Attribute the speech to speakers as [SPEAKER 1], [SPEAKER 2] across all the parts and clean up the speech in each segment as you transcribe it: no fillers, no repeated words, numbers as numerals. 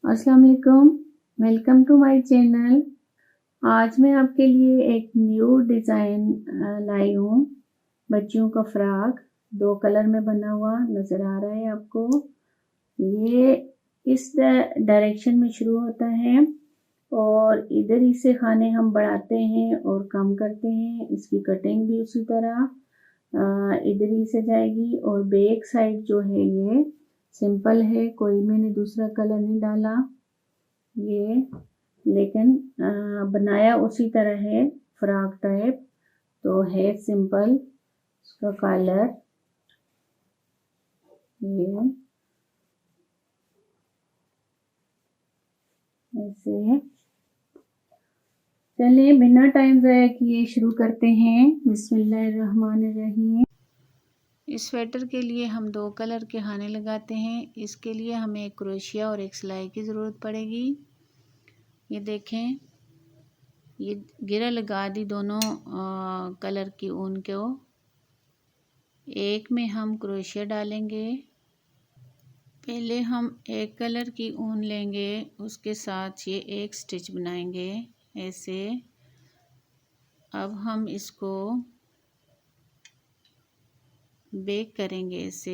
[SPEAKER 1] अस्सलाम वालेकुम, welcome to my channel. आज मैं आपके लिए एक न्यू डिज़ाइन लाई हूँ। बच्चियों का फ्रॉक 2 कलर में बना हुआ नज़र आ रहा है आपको। ये इस डायरेक्शन में शुरू होता है और इधर ही से खाने हम बढ़ाते हैं और कम करते हैं। इसकी कटिंग भी उसी तरह इधर ही से जाएगी और बैक साइड जो है ये सिंपल है, कोई मैंने दूसरा कलर नहीं डाला ये, लेकिन बनाया उसी तरह है फ्रॉक टाइप, तो है सिंपल। इसका कलर ये ऐसे है। चलिए बिना टाइम ज़ाया किए शुरू करते हैं। बिस्मिल्लाहिर्रहमानिर्रहीम। इस स्वेटर के लिए हम 2 कलर के खाने लगाते हैं। इसके लिए हमें एक क्रोशिया और एक सिलाई की ज़रूरत पड़ेगी। ये देखें, ये गिरा लगा दी दोनों कलर की ऊन को। एक में हम क्रोशिया डालेंगे। पहले हम एक कलर की ऊन लेंगे, उसके साथ ये एक स्टिच बनाएंगे ऐसे। अब हम इसको बेक करेंगे ऐसे।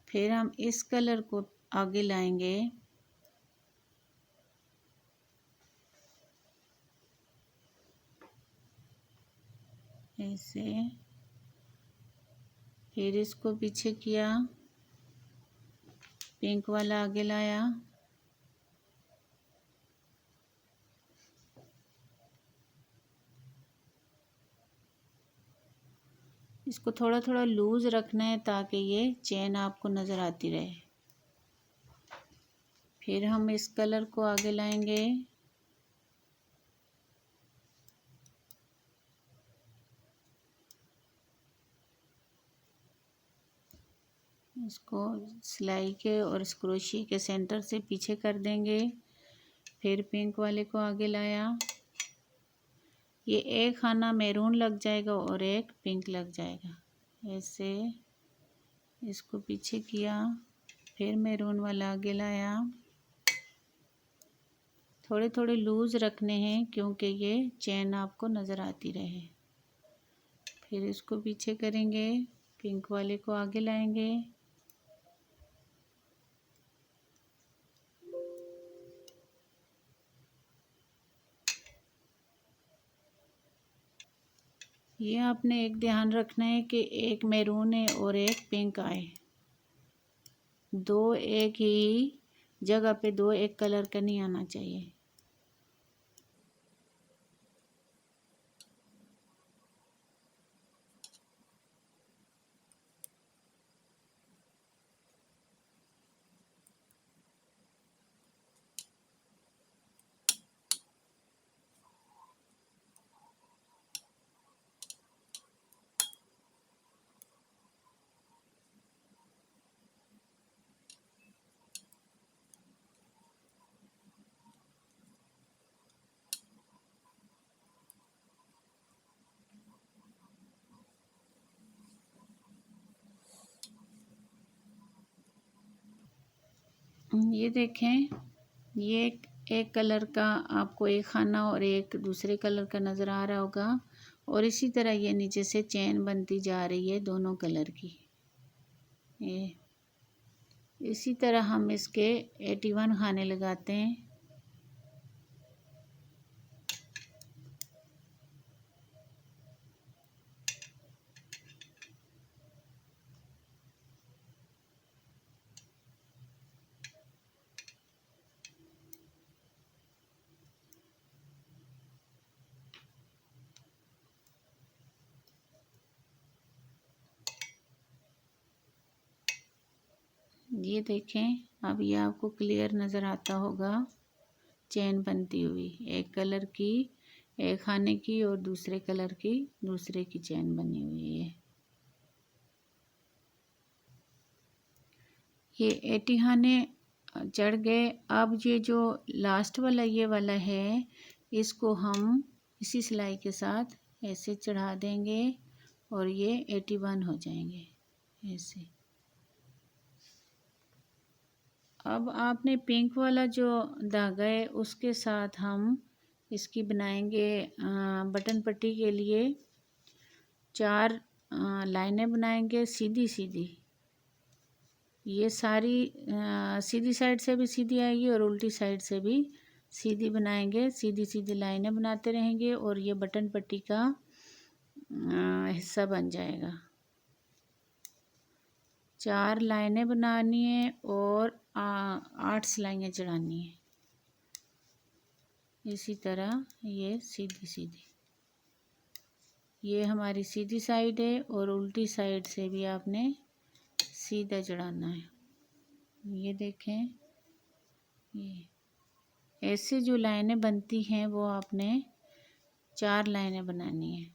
[SPEAKER 1] फिर हम इस कलर को आगे लाएंगे ऐसे। फिर इसको पीछे किया, पिंक वाला आगे लाया, इसको थोड़ा थोड़ा लूज रखना है ताकि ये चेन आपको नज़र आती रहे। फिर हम इस कलर को आगे लाएंगे, इसको सिलाई के और इस क्रोशिया के सेंटर से पीछे कर देंगे। फिर पिंक वाले को आगे लाया, ये एक खाना मैरून लग जाएगा और एक पिंक लग जाएगा ऐसे। इसको पीछे किया, फिर मैरून वाला आगे लाया। थोड़े थोड़े लूज रखने हैं क्योंकि ये चेन आपको नज़र आती रहे। फिर इसको पीछे करेंगे, पिंक वाले को आगे लाएंगे, ये आपने एक ध्यान रखना है कि एक मैरून है और एक पिंक आए। दो एक ही जगह पे दो एक कलर का नहीं आना चाहिए। ये देखें, ये एक कलर का आपको एक खाना और एक दूसरे कलर का नज़र आ रहा होगा और इसी तरह ये नीचे से चेन बनती जा रही है दोनों कलर की। ये इसी तरह हम इसके 81 खाने लगाते हैं। ये देखें, अब ये आपको क्लियर नज़र आता होगा चेन बनती हुई, एक कलर की एक खाने की और दूसरे कलर की दूसरे की चेन बनी हुई है। ये 80 खाने चढ़ गए। अब ये जो लास्ट वाला ये वाला है, इसको हम इसी सिलाई के साथ ऐसे चढ़ा देंगे और ये 81 हो जाएंगे ऐसे। अब आपने पिंक वाला जो धागा है उसके साथ हम इसकी बनाएंगे बटन पट्टी के लिए 4 लाइनें बनाएंगे सीधी सीधी। ये सारी सीधी साइड से भी सीधी आएगी और उल्टी साइड से भी सीधी बनाएंगे, सीधी सीधी लाइनें बनाते रहेंगे और ये बटन पट्टी का हिस्सा बन जाएगा। 4 लाइनें बनानी है और 8 सिलाइयाँ चढ़ानी है। इसी तरह ये सीधी सीधी, ये हमारी सीधी साइड है और उल्टी साइड से भी आपने सीधा चढ़ाना है। ये देखें, ये ऐसे जो लाइनें बनती हैं वो आपने 4 लाइनें बनानी है।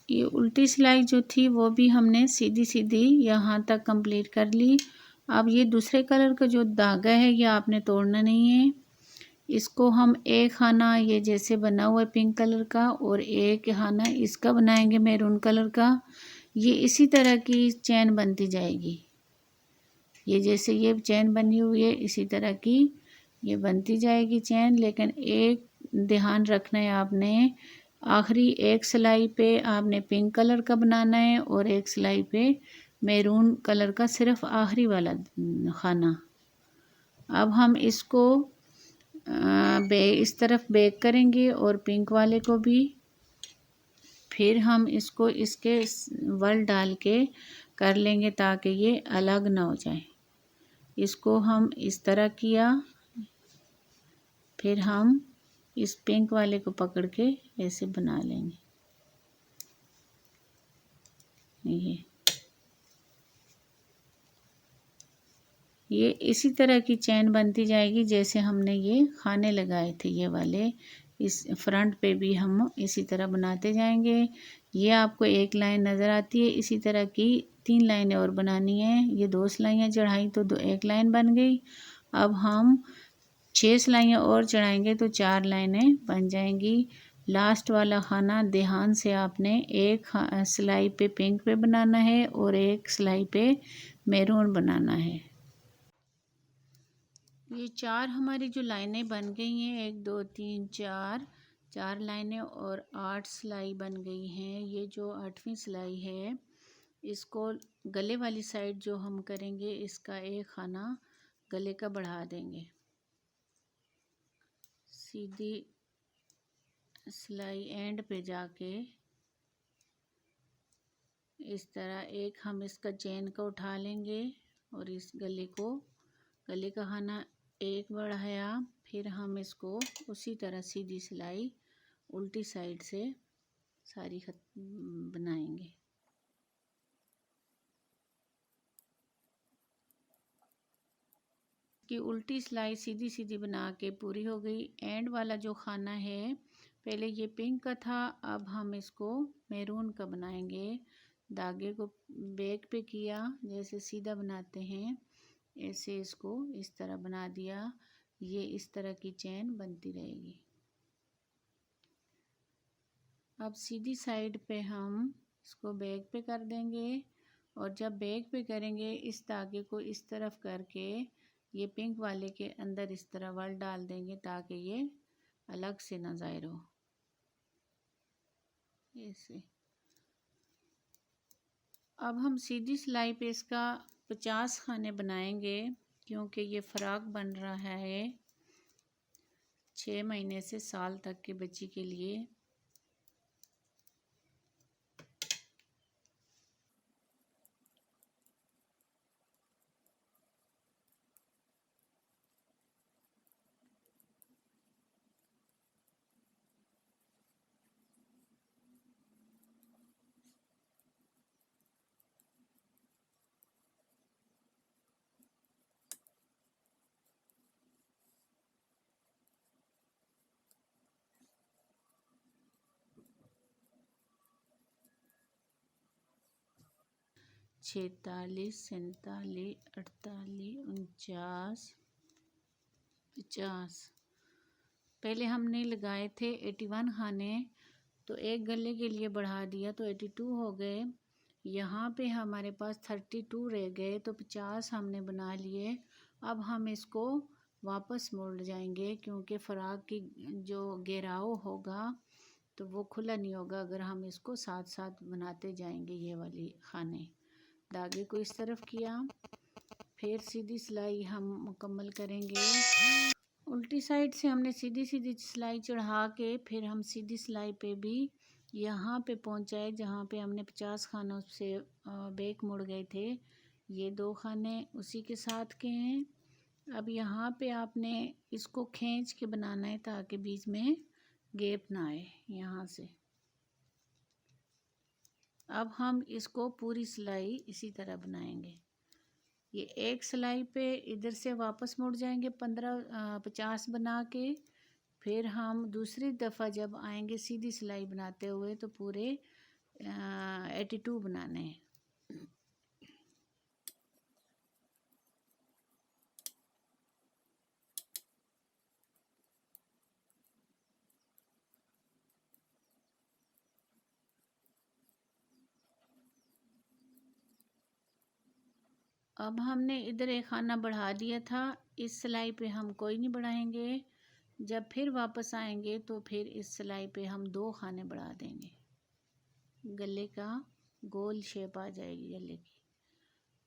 [SPEAKER 1] ये उल्टी सिलाई जो थी वो भी हमने सीधी सीधी यहाँ तक कंप्लीट कर ली। अब ये दूसरे कलर का जो धागा है ये आपने तोड़ना नहीं है। इसको हम एक खाना ये जैसे बना हुआ है पिंक कलर का और एक खाना इसका बनाएंगे मैरून कलर का। ये इसी तरह की चैन बनती जाएगी। ये जैसे ये चैन बनी हुई है इसी तरह की ये बनती जाएगी चैन। लेकिन एक ध्यान रखना है आपने, आखिरी एक सिलाई पे आपने पिंक कलर का बनाना है और एक सिलाई पे मैरून कलर का, सिर्फ आखिरी वाला खाना। अब हम इसको इस तरफ बैक करेंगे और पिंक वाले को भी, फिर हम इसको इसके वल डाल के कर लेंगे ताकि ये अलग ना हो जाए। इसको हम इस तरह किया, फिर हम इस पिंक वाले को पकड़ के ऐसे बना लेंगे। ये इसी तरह की चैन बनती जाएगी जैसे हमने ये खाने लगाए थे ये वाले। इस फ्रंट पे भी हम इसी तरह बनाते जाएंगे। ये आपको एक लाइन नज़र आती है, इसी तरह की 3 लाइनें और बनानी है। ये 2 सिलाइयाँ चढ़ाई तो एक लाइन बन गई। अब हम 6 सिलाइयाँ और चढ़ाएंगे तो 4 लाइनें बन जाएंगी। लास्ट वाला खाना ध्यान से आपने एक सिलाई पे पिंक पे बनाना है और एक सिलाई पे मैरून बनाना है। ये 4 हमारी जो लाइनें बन गई हैं, 1 2 3 4 लाइनें और 8 सिलाई बन गई हैं। ये जो 8वीं सिलाई है इसको गले वाली साइड जो हम करेंगे इसका एक खाना गले का बढ़ा देंगे। सीधी सिलाई एंड पे जाके इस तरह एक हम इसका चेन को उठा लेंगे और इस गले का खाना एक बढ़ाया। फिर हम इसको उसी तरह सीधी सिलाई उल्टी साइड से सारी बनाएंगे। कि उल्टी सिलाई सीधी सीधी बना के पूरी हो गई। एंड वाला जो खाना है पहले ये पिंक का था, अब हम इसको मैरून का बनाएंगे। धागे को बैक पे किया जैसे सीधा बनाते हैं, ऐसे इसको इस तरह बना दिया। ये इस तरह की चैन बनती रहेगी। अब सीधी साइड पे हम इसको बैक पे कर देंगे और जब बैक पे करेंगे इस धागे को इस तरफ करके ये पिंक वाले के अंदर इस तरह वल डाल देंगे ताकि ये अलग से ना ज़ाहिर हो। ऐसे अब हम सीधी सिलाई पे इसका 50 खाने बनाएंगे क्योंकि ये फ़राक बन रहा है 6 महीने से साल तक के बच्ची के लिए। 46, 47, 48, 49, 50। पहले हमने लगाए थे 81 खाने, तो एक गले के लिए बढ़ा दिया तो 82 हो गए। यहाँ पे हमारे पास 32 रह गए, तो 50 हमने बना लिए। अब हम इसको वापस मोड़ जाएंगे, क्योंकि फ़राक की जो घेराव होगा तो वो खुला नहीं होगा अगर हम इसको साथ साथ बनाते जाएंगे। ये वाली खाने धागे को इस तरफ किया, फिर सीधी सिलाई हम मुकम्मल करेंगे। उल्टी साइड से हमने सीधी सीधी सिलाई चढ़ा के फिर हम सीधी सिलाई पे भी यहाँ पे पहुँचाए जहाँ पे हमने 50 खानों से बैक मुड़ गए थे। ये 2 खाने उसी के साथ के हैं। अब यहाँ पे आपने इसको खींच के बनाना है ताकि बीच में गैप ना आए यहाँ से। अब हम इसको पूरी सिलाई इसी तरह बनाएंगे। ये एक सिलाई पे इधर से वापस मुड़ जाएंगे 50 बना के, फिर हम दूसरी दफ़ा जब आएंगे सीधी सिलाई बनाते हुए तो पूरे 82 बनाने हैं। अब हमने इधर एक खाना बढ़ा दिया था, इस सिलाई पे हम कोई नहीं बढ़ाएंगे। जब फिर वापस आएंगे तो फिर इस सिलाई पे हम 2 खाने बढ़ा देंगे। गले का गोल शेप आ जाएगी गले की।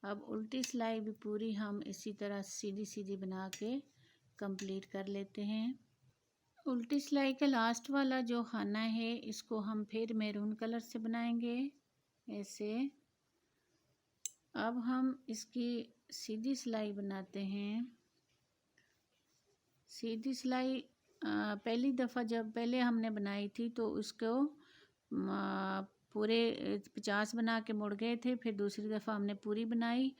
[SPEAKER 1] अब उल्टी सिलाई भी पूरी हम इसी तरह सीधी सीधी बना के कंप्लीट कर लेते हैं। उल्टी सिलाई का लास्ट वाला जो खाना है इसको हम फिर मैरून कलर से बनाएंगे ऐसे। अब हम इसकी सीधी सिलाई बनाते हैं। सीधी सिलाई पहली दफ़ा जब पहले हमने बनाई थी तो उसको पूरे 50 बना के मुड़ गए थे, फिर दूसरी दफ़ा हमने पूरी बनाई।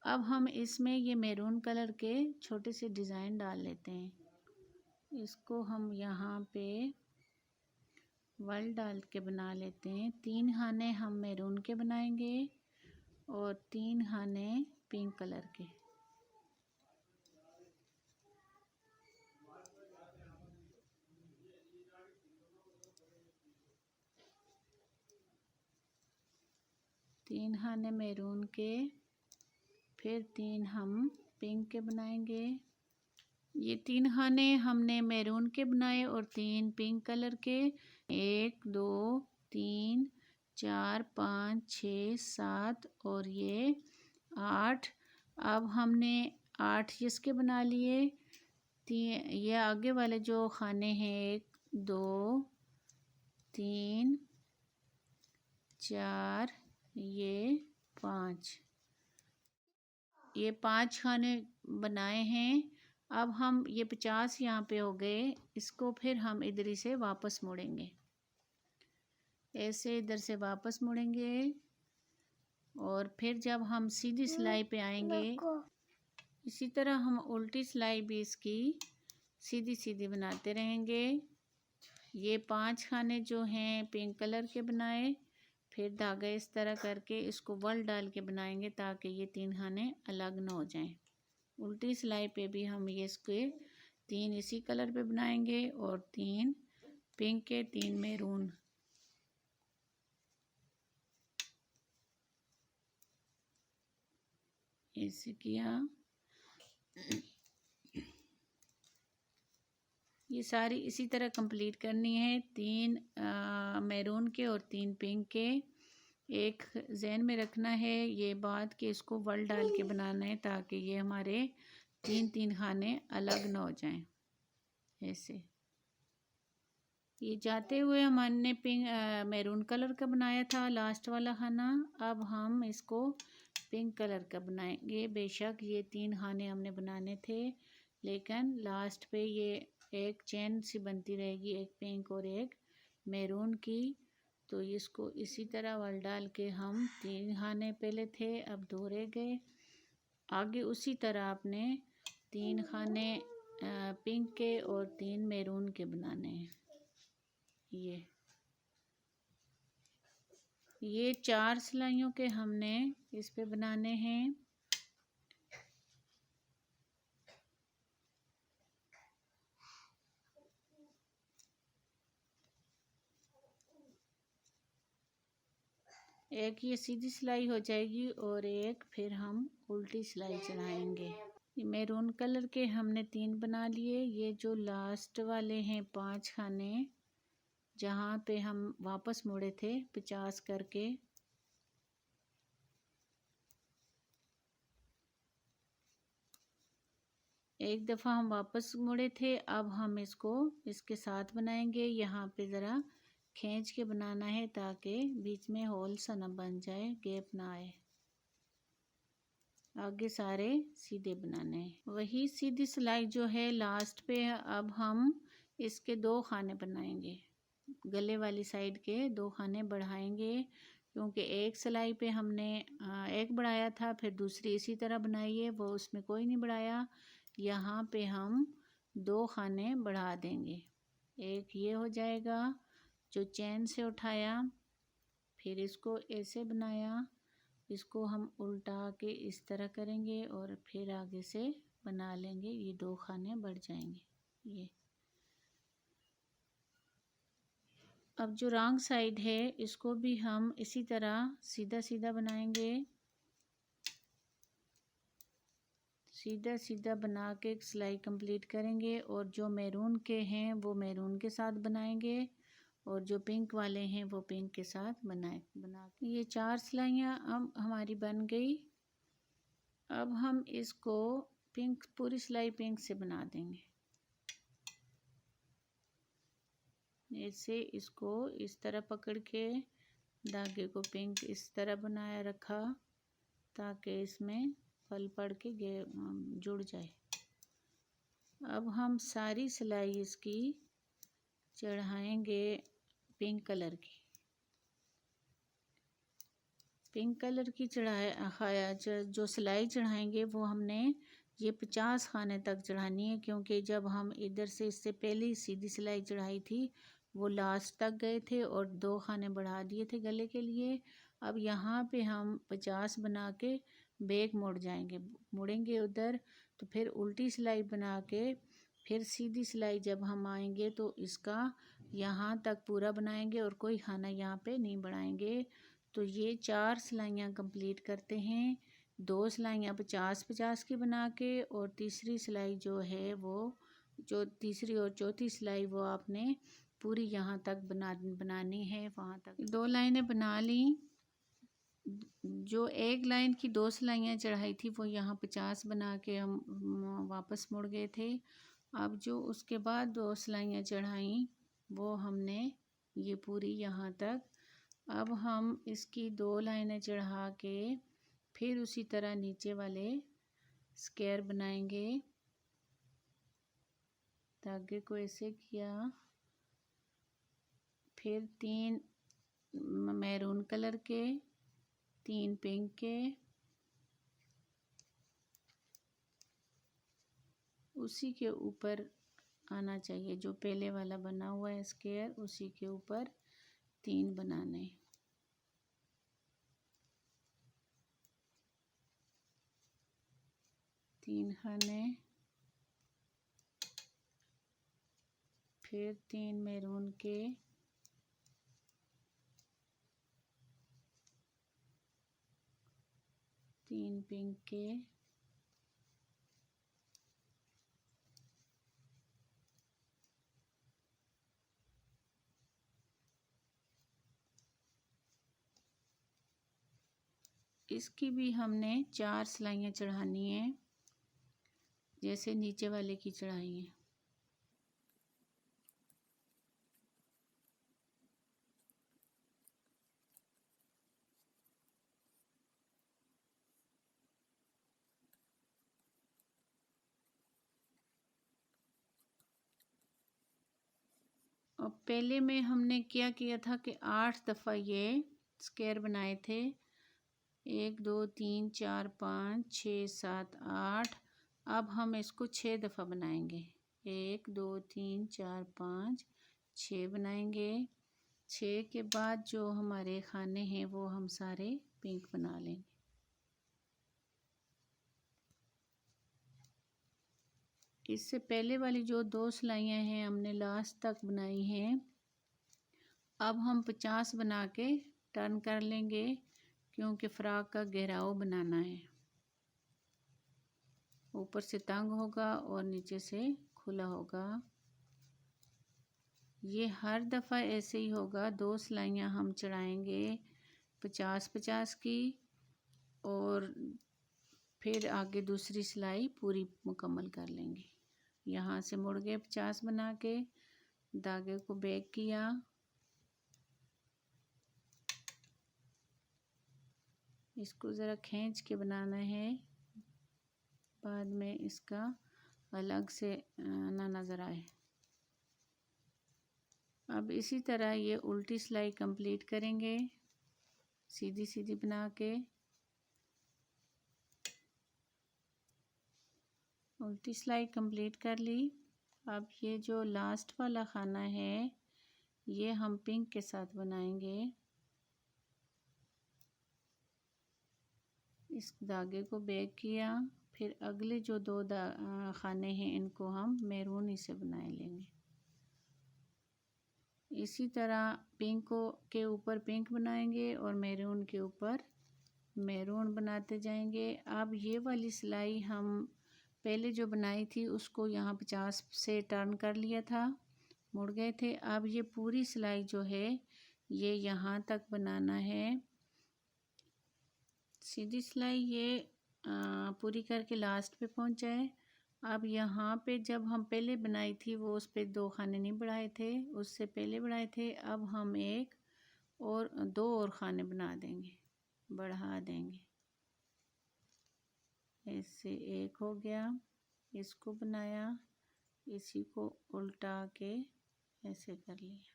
[SPEAKER 1] अब हम इसमें ये मैरून कलर के छोटे से डिज़ाइन डाल लेते हैं। इसको हम यहाँ पे वर्ल डाल के बना लेते हैं। 3 खाने हम मैरून के बनाएंगे और 3 खाने पिंक कलर के। तीन खाने मैरून के, फिर 3 हम पिंक के बनाएंगे। ये 3 खाने हमने मैरून के बनाए और 3 पिंक कलर के। 1 2 3 4 5 6 7 और ये 8। अब हमने 8 इसके बना लिए। ये आगे वाले जो खाने हैं 1 2 3 4 ये 5, ये 5 खाने बनाए हैं। अब हम ये 50 यहाँ पे हो गए, इसको फिर हम इधर से वापस मोड़ेंगे ऐसे, इधर से वापस मुड़ेंगे और फिर जब हम सीधी सिलाई पे आएंगे इसी तरह हम उल्टी सिलाई भी इसकी सीधी सीधी बनाते रहेंगे। ये 5 खाने जो हैं पिंक कलर के बनाए, फिर धागा इस तरह करके इसको वल डाल के बनाएंगे ताकि ये 3 खाने अलग ना हो जाएं। उल्टी सिलाई पे भी हम ये इसके 3 इसी कलर पे बनाएंगे और 3 पिंक के 3 मैरून। ऐसे किया। ये सारी इसी तरह कंप्लीट करनी है। 3 मैरून के और 3 पिंक के। एक ज़हन में रखना है ये बात कि इसको वल डाल के बनाना है ताकि ये हमारे 3 खाने अलग ना हो जाएं ऐसे। ये जाते हुए हमने पिंक मैरून कलर का बनाया था लास्ट वाला खाना। अब हम इसको पिंक कलर का बनाएंगे। बेशक ये 3 खाने हमने बनाने थे, लेकिन लास्ट पे ये एक चेन सी बनती रहेगी, एक पिंक और एक मैरून की। तो इसको इसी तरह वल डाल के हम 3 खाने पहले थे, अब 2 रह गए। आगे उसी तरह आपने 3 खाने पिंक के और 3 मैरून के बनाने हैं। ये ये 4 सिलाइयों के हमने इस पे बनाने हैं। एक ये सीधी सिलाई हो जाएगी और एक फिर हम उल्टी सिलाई चढ़ाएंगे। मैरून कलर के हमने 3 बना लिए। ये जो लास्ट वाले हैं 5 खाने जहाँ पे हम वापस मुड़े थे 50 करके, एक दफ़ा हम वापस मुड़े थे, अब हम इसको इसके साथ बनाएंगे। यहाँ पे ज़रा खींच के बनाना है ताकि बीच में होल सा ना बन जाए, गैप ना आए। आगे सारे सीधे बनाने हैं। वही सीधी सिलाई जो है लास्ट पे, अब हम इसके 2 खाने बनाएंगे। गले वाली साइड के 2 खाने बढ़ाएंगे, क्योंकि एक सिलाई पे हमने एक बढ़ाया था, फिर दूसरी इसी तरह बनाई है, वो उसमें कोई नहीं बढ़ाया। यहाँ पे हम 2 खाने बढ़ा देंगे। एक ये हो जाएगा जो चैन से उठाया, फिर इसको ऐसे बनाया, इसको हम उल्टा के इस तरह करेंगे और फिर आगे से बना लेंगे। ये 2 खाने बढ़ जाएंगे। ये अब जो रॉन्ग साइड है इसको भी हम इसी तरह सीधा सीधा बनाएंगे। सीधा सीधा बना के एक सिलाई कंप्लीट करेंगे और जो मैरून के हैं वो मैरून के साथ बनाएंगे और जो पिंक वाले हैं वो पिंक के साथ बना के ये 4 सिलाइयाँ अब हमारी बन गई। अब हम इसको पिंक, पूरी सिलाई पिंक से बना देंगे। ऐसे इसको इस तरह पकड़ के धागे को पिंक इस तरह बनाया रखा ताकि इसमें फल पड़ के जुड़ जाए। अब हम सारी सिलाई इसकी चढ़ाएंगे पिंक कलर की। पिंक कलर की चढ़ाया जो सिलाई चढ़ाएंगे वो हमने ये 50 खाने तक चढ़ानी है, क्योंकि जब हम इधर से इससे पहले सीधी सिलाई चढ़ाई थी वो लास्ट तक गए थे और 2 खाने बढ़ा दिए थे गले के लिए। अब यहाँ पे हम 50 बना के बैक मुड़ जाएंगे, मुड़ेंगे उधर, तो फिर उल्टी सिलाई बना के फिर सीधी सिलाई जब हम आएंगे तो इसका यहाँ तक पूरा बनाएंगे और कोई खाना यहाँ पे नहीं बढ़ाएंगे। तो ये 4 सिलाइयाँ कंप्लीट करते हैं। 2 सिलाइयाँ 50-50 की बना के, और तीसरी सिलाई जो है वो जो तीसरी और चौथी सिलाई वो आपने पूरी यहाँ तक बनानी है, वहाँ तक 2 लाइनें बना ली। जो एक लाइन की 2 सिलाइयाँ चढ़ाई थी वो यहाँ 50 बना के हम वापस मुड़ गए थे। अब जो उसके बाद 2 सिलाइयाँ चढ़ाई वो हमने ये पूरी यहाँ तक। अब हम इसकी 2 लाइनें चढ़ा के फिर उसी तरह नीचे वाले स्क्वायर बनाएंगे। धागे को ऐसे किया, फिर 3 मैरून कलर के, 3 पिंक के, उसी के ऊपर आना चाहिए जो पहले वाला बना हुआ है स्क्वायर, उसी के ऊपर 3 बनाने। तीन खाने, फिर 3 मैरून के, तीन पिंक के, इसकी भी हमने 4 सिलाइयाँ चढ़ानी है जैसे नीचे वाले की चढ़ाई है। और पहले में हमने क्या किया था कि 8 दफ़ा ये स्क्वायर बनाए थे, 1 2 3 4 5 6 7 8। अब हम इसको 6 दफ़ा बनाएंगे, 1 2 3 4 5 6 बनाएंगे। 6 के बाद जो हमारे खाने हैं वो हम सारे पिंक बना लेंगे। इससे पहले वाली जो 2 सिलाइयाँ हैं हमने लास्ट तक बनाई हैं, अब हम 50 बना के टर्न कर लेंगे क्योंकि फ़्रॉक का घेराव बनाना है। ऊपर से तंग होगा और नीचे से खुला होगा। ये हर दफ़ा ऐसे ही होगा। 2 सिलाइयाँ हम चढ़ाएंगे 50-50 की और फिर आगे दूसरी सिलाई पूरी मुकम्मल कर लेंगे। यहाँ से मुड़ गए 50 बना के, धागे को बैक किया, इसको ज़रा खींच के बनाना है, बाद में इसका अलग से ना नज़र आए। अब इसी तरह ये उल्टी सिलाई कंप्लीट करेंगे, सीधी सीधी बना के। उल्टी सिलाई कंप्लीट कर ली। अब ये जो लास्ट वाला खाना है ये हम पिंक के साथ बनाएंगे। इस धागे को बैक किया, फिर अगले जो 2 खाने हैं इनको हम मैरून से बना लेंगे। इसी तरह पिंक के ऊपर पिंक बनाएंगे और मैरून के ऊपर मैरून बनाते जाएंगे। अब ये वाली सिलाई हम पहले जो बनाई थी उसको यहाँ 50 से टर्न कर लिया था, मुड़ गए थे। अब ये पूरी सिलाई जो है ये यहाँ तक बनाना है। सीधी सिलाई ये पूरी करके लास्ट पे पहुँच जाए। अब यहाँ पे जब हम पहले बनाई थी वो उस पे 2 खाने नहीं बढ़ाए थे, उससे पहले बढ़ाए थे। अब हम 1 और 2 और खाने बना देंगे, बढ़ा देंगे। इससे 1 हो गया, इसको बनाया, इसी को उल्टा के ऐसे कर लिया।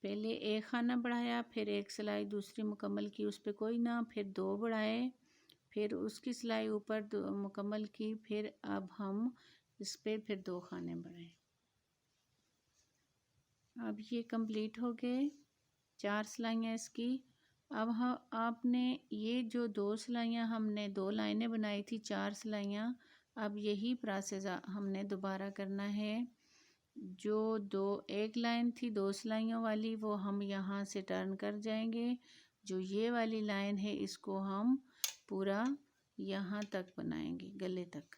[SPEAKER 1] पहले 1 खाना बढ़ाया, फिर 1 सिलाई दूसरी मुकम्मल की, उस पर कोई ना, फिर 2 बढ़ाए, फिर उसकी सिलाई ऊपर मुकम्मल की, फिर अब हम इस पर फिर 2 खाने बढ़ाए। अब ये कंप्लीट हो गए 4 सिलाइयाँ इसकी। अब आपने ये जो 2 सिलाइयाँ हमने 2 लाइनें बनाई थी, 4 सिलाइयाँ, अब यही प्रोसेस हमने दोबारा करना है। जो 1 लाइन थी 2 सिलाइयों वाली वो हम यहाँ से टर्न कर जाएंगे। जो ये वाली लाइन है इसको हम पूरा यहाँ तक बनाएंगे, गले तक।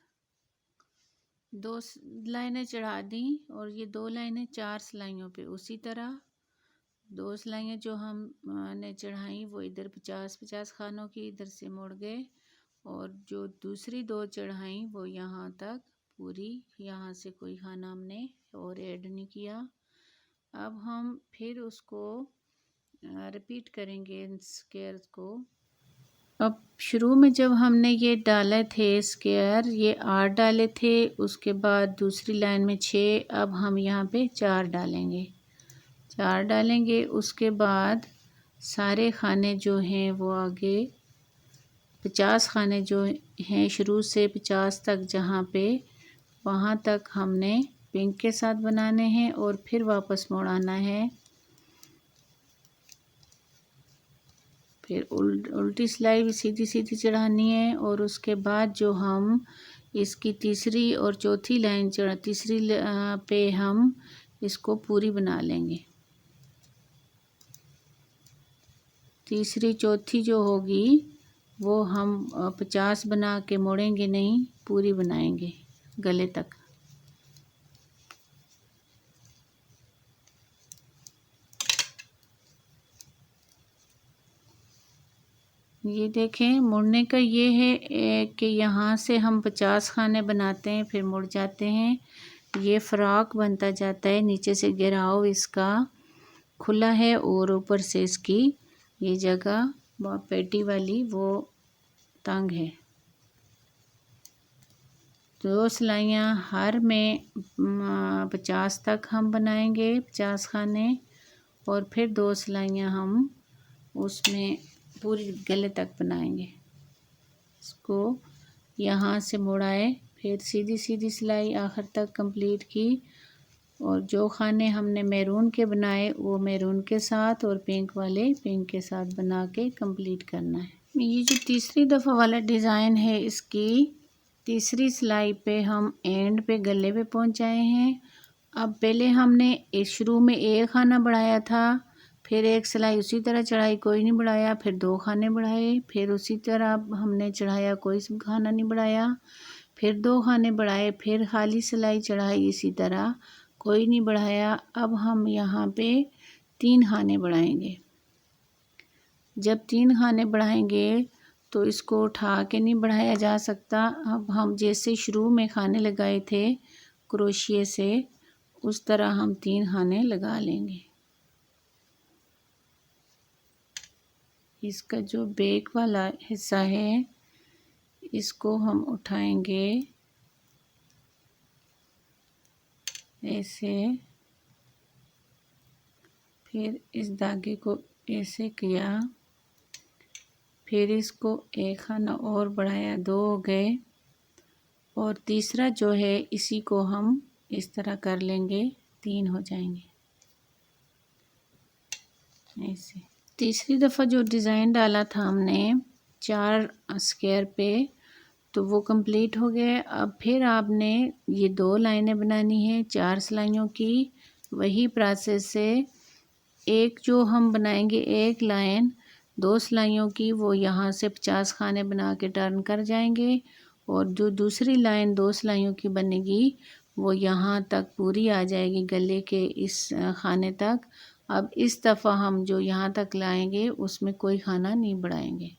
[SPEAKER 1] 2 लाइनें चढ़ा दी और ये 2 लाइनें 4 सिलाइयों पे। उसी तरह 2 सिलाइयाँ जो हमने चढ़ाई वो इधर 50-50 खानों की, इधर से मुड़ गए, और जो दूसरी 2 चढ़ाई वो यहाँ तक पूरी, यहाँ से कोई खाना हमने और ऐड नहीं किया। अब हम फिर उसको रिपीट करेंगे स्क्वायर को। अब शुरू में जब हमने ये डाले थे स्क्वायर, ये 8 डाले थे, उसके बाद दूसरी लाइन में 6, अब हम यहाँ पे 4 डालेंगे, 4 डालेंगे। उसके बाद सारे खाने जो हैं वो आगे 50 खाने जो हैं शुरू से 50 तक जहाँ पे, वहाँ तक हमने पिंक के साथ बनाने हैं और फिर वापस मोड़ आना है। फिर उल्टी सिलाई भी सीधी सीधी चढ़ानी है और उसके बाद जो हम इसकी तीसरी और चौथी लाइन तीसरी पे हम इसको पूरी बना लेंगे। तीसरी चौथी जो होगी वो हम 50 बना के मोड़ेंगे नहीं, पूरी बनाएंगे गले तक। ये देखें, मुड़ने का ये है कि यहाँ से हम 50 खाने बनाते हैं, फिर मुड़ जाते हैं, ये फ़्रॉक बनता जाता है। नीचे से घेराव इसका खुला है और ऊपर से इसकी ये जगह पेटी वाली वो तंग है। 2 सिलाइयाँ हर में 50 तक हम बनाएंगे, 50 खाने, और फिर 2 सिलाइयाँ हम उसमें पूरी गले तक बनाएंगे। इसको यहाँ से मुड़ाए, फिर सीधी सीधी सिलाई आखिर तक कंप्लीट की, और जो खाने हमने मैरून के बनाए वो मैरून के साथ और पिंक वाले पिंक के साथ बना के कंप्लीट करना है। ये जो तीसरी दफ़ा वाला डिज़ाइन है, इसकी तीसरी सिलाई पे हम एंड पे गले पे पहुंच आए हैं। अब पहले हमने शुरू में एक खाना बढ़ाया था, फिर एक सिलाई उसी तरह चढ़ाई, कोई नहीं बढ़ाया, फिर 2 खाने बढ़ाए, फिर उसी तरह हमने चढ़ाया, कोई खाना नहीं बढ़ाया, फिर 2 खाने बढ़ाए, फिर खाली सिलाई चढ़ाई, इसी तरह कोई नहीं बढ़ाया। अब हम यहाँ पे 3 खाने बढ़ाएंगे। जब 3 खाने बढ़ाएंगे तो इसको उठा के नहीं बढ़ाया जा सकता। अब हम जैसे शुरू में खाने लगाए थे क्रोशिया से, उस तरह हम 3 खाने लगा लेंगे। इसका जो बैक वाला हिस्सा है इसको हम उठाएंगे ऐसे, फिर इस धागे को ऐसे किया, फिर इसको एक खाना और बढ़ाया, 2 हो गए, और तीसरा जो है इसी को हम इस तरह कर लेंगे, 3 हो जाएंगे ऐसे। तीसरी दफ़ा जो डिज़ाइन डाला था हमने 4 स्क्वायर पे, तो वो कंप्लीट हो गया। अब फिर आपने ये 2 लाइनें बनानी है 4 सिलाइयों की। वही प्रोसेस से एक जो हम बनाएंगे एक लाइन 2 सिलाइयों की, वो यहाँ से 50 खाने बना के टर्न कर जाएंगे, और जो दूसरी लाइन 2 सिलाइयों की बनेगी वो यहाँ तक पूरी आ जाएगी, गले के इस खाने तक। अब इस दफ़ा हम जो यहाँ तक लाएंगे उसमें कोई खाना नहीं बढ़ाएंगे।